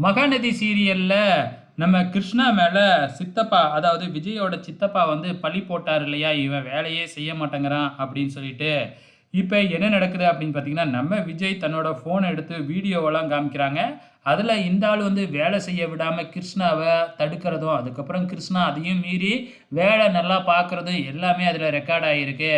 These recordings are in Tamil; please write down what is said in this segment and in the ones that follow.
மகாநதி சீரியல்ல நம்ம கிருஷ்ணா மேல சித்தப்பா, அதாவது விஜயோட சித்தப்பா வந்து பழி போட்டார் இல்லையா? இவன் வேலையே செய்ய மாட்டேங்கிறான் அப்படின்னு சொல்லிட்டு. இப்ப என்ன நடக்குது அப்படின்னு பார்த்தீங்கன்னா, நம்ம விஜய் தன்னோட ஃபோன எடுத்து வீடியோவெல்லாம் காமிக்கிறாங்க. அதுல இந்த ஆள் வந்து வேலை செய்ய விடாம கிருஷ்ணாவ தடுக்கிறதும், அதுக்கப்புறம் கிருஷ்ணா அதையும் மீறி வேலை நல்லா பார்க்குறதும் எல்லாமே அதுல ரெக்கார்ட் ஆகியிருக்கு.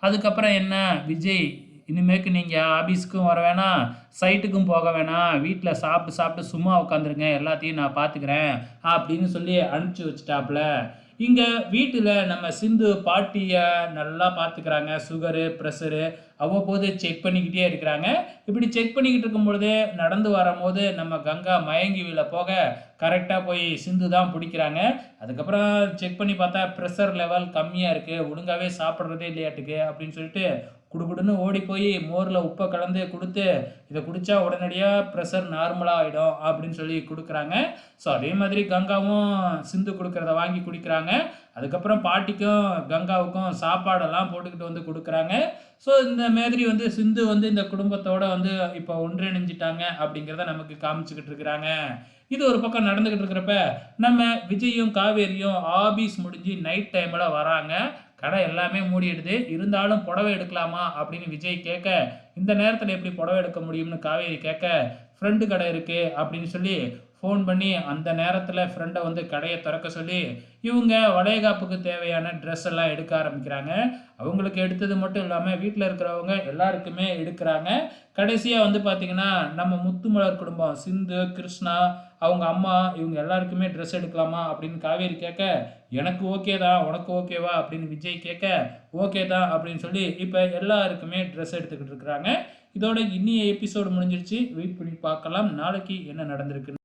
அதுக்கப்புறம் என்ன, விஜய் இனிமேக்கு நீங்க ஆபீஸ்க்கும் வர வேணாம், சைட்டுக்கும் போக வேணாம், வீட்ல சாப்பிட்டு சாப்பிட்டு சும்மா உட்காந்துருங்க, எல்லாத்தையும் நான் பார்த்துக்கிறேன் அப்படின்னு சொல்லி அனுப்பிச்சு வச்சுட்டாப்புல. இங்க வீட்டுல நம்ம சிந்து பாட்டிய நல்லா பார்த்துக்கிறாங்க. சுகரு, பிரஷரு அவ்வப்போது செக் பண்ணிக்கிட்டே இருக்கிறாங்க. இப்படி செக் பண்ணிக்கிட்டு இருக்கும்பொழுது, நடந்து வரம்போது நம்ம கங்கா மயங்கி விழ போக, கரெக்ட்டா போய் சிந்து தான் புடிக்கிறாங்க. அதுக்கப்புறம் செக் பண்ணி பார்த்தா பிரஷர் லெவல் கம்மியா இருக்கு. ஒழுங்காவே சாப்பிடுறதே இல்லையாட்டுக்கு அப்படின்னு சொல்லிட்டு குடுகுடுன்னு ஓடி போய் மோர்ல உப்ப கலந்து குடுத்து, இத குடிச்சா உடனடியா பிரஷர் நார்மலா ஆயிடும் அப்படின்னு சொல்லி குடுக்குறாங்க. ஸோ அதே மாதிரி கங்காவும் சிந்து குடுக்கிறத வாங்கி குடிக்கிறாங்க. அதுக்கப்புறம் பாட்டிக்கும், கங்காவுக்கும் சாப்பாடெல்லாம் போட்டுக்கிட்டு வந்து குடுக்குறாங்க. ஸோ இந்த மாதிரி வந்து சிந்து வந்து இந்த குடும்பத்தோட வந்து இப்போ ஒன்றிணைஞ்சுட்டாங்க அப்படிங்கிறத நமக்கு காமிச்சுக்கிட்டு இருக்கிறாங்க. இது ஒரு பக்கம் நடந்துகிட்டு இருக்கிறப்ப, நம்ம விஜயும், காவேரியும் ஆபீஸ் முடிஞ்சு நைட் டைம்ல வராங்க. கடை எல்லாமே மூடிடுது. இருந்தாலும் புடவை எடுக்கலாமா அப்படின்னு விஜய் கேட்க, இந்த நேரத்தில எப்படி புடவை எடுக்க முடியும்னு காவேரி கேட்க, ஃப்ரெண்டு கடை இருக்கு அப்படின்னு சொல்லி ஃபோன் பண்ணி அந்த நேரத்தில ஃப்ரெண்ட வந்து கடைய திறக்க சொல்லி, இவங்க வளைகாப்புக்கு தேவையான ட்ரெஸ் எல்லாம் எடுக்க ஆரம்பிக்கிறாங்க. அவங்களுக்கு எடுத்தது மட்டும் இல்லாம வீட்ல இருக்கிறவங்க எல்லாருக்குமே எடுக்குறாங்க. கடைசியா வந்து பார்த்தீங்கன்னா, நம்ம முத்துமலர் குடும்பம் சிந்து, கிருஷ்ணா, அவங்க அம்மா இவங்க எல்லாருக்குமே ட்ரெஸ் எடுக்கலாமா அப்படின்னு காவேரி கேட்க, எனக்கு ஓகே தான். உனக்கு ஓகேவா? அப்படின்னு விஜய் கேட்க, ஓகே தான் அப்படின்னு சொல்லி இப்ப எல்லாருக்குமே ட்ரெஸ் எடுத்துக்கிட்டு இருக்கிறாங்க. இதோட இன்னிய எபிசோடு முடிஞ்சிருச்சு. வெயிட் பண்ணி பார்க்கலாம். நாளைக்கு என்ன நடந்திருக்குன்னு.